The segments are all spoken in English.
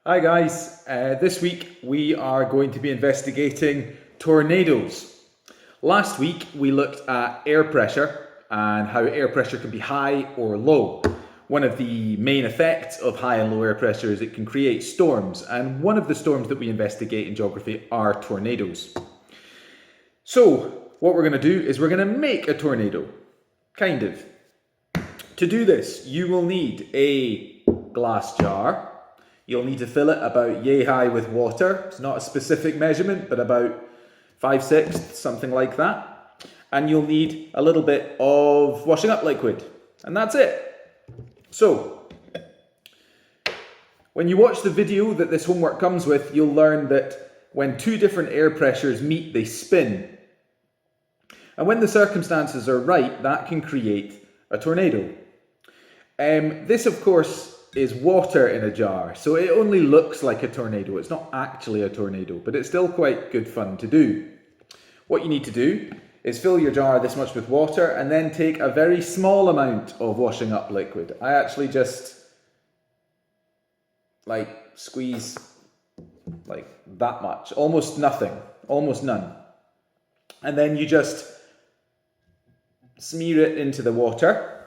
Hi guys, this week we are going to be investigating tornadoes. Last week we looked at air pressure and how air pressure can be high or low. One of the main effects of high and low air pressure is it can create storms, and one of the storms that we investigate in geography are tornadoes. So what we're going to do is we're going to make a tornado, kind of. To do this you will need a glass jar. You'll need to fill it about yay high with water. It's not a specific measurement, but about 5/6, something like that. And you'll need a little bit of washing up liquid. And that's it. So, when you watch the video that this homework comes with, you'll learn that when two different air pressures meet, they spin. And when the circumstances are right, that can create a tornado. This, of course, is water in a jar, so it only looks like a tornado. It's not actually a tornado, but it's still quite good fun to do. What you need to do is fill your jar this much with water and then take a very small amount of washing up liquid. I actually just squeeze like that much, almost nothing, almost none. And then you just smear it into the water.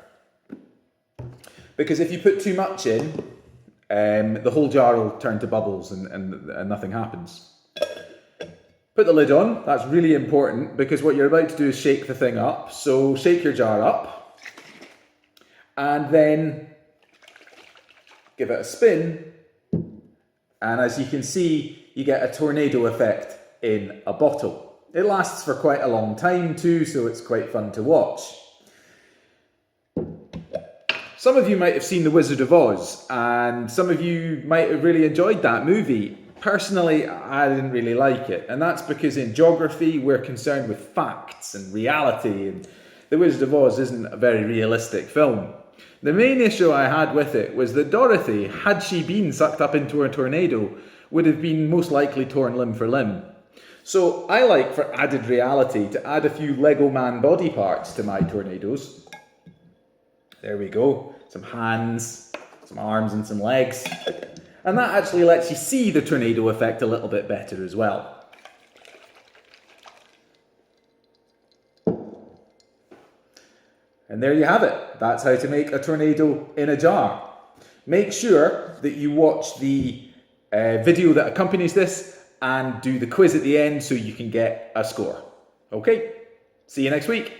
Because if you put too much in, the whole jar will turn to bubbles and nothing happens. Put the lid on, that's really important because what you're about to do is shake the thing up. So shake your jar up and then give it a spin. And as you can see, you get a tornado effect in a bottle. It lasts for quite a long time too, so it's quite fun to watch. Some of you might have seen The Wizard of Oz, and some of you might have really enjoyed that movie. Personally, I didn't really like it, and that's because in geography we're concerned with facts and reality, and The Wizard of Oz isn't a very realistic film. The main issue I had with it was that Dorothy, had she been sucked up into a tornado, would have been most likely torn limb for limb. So I like, for added reality, to add a few Lego Man body parts to my tornadoes. There we go, some hands, some arms and some legs. And that actually lets you see the tornado effect a little bit better as well. And there you have it. That's how to make a tornado in a jar. Make sure that you watch the video that accompanies this and do the quiz at the end so you can get a score. Okay, see you next week.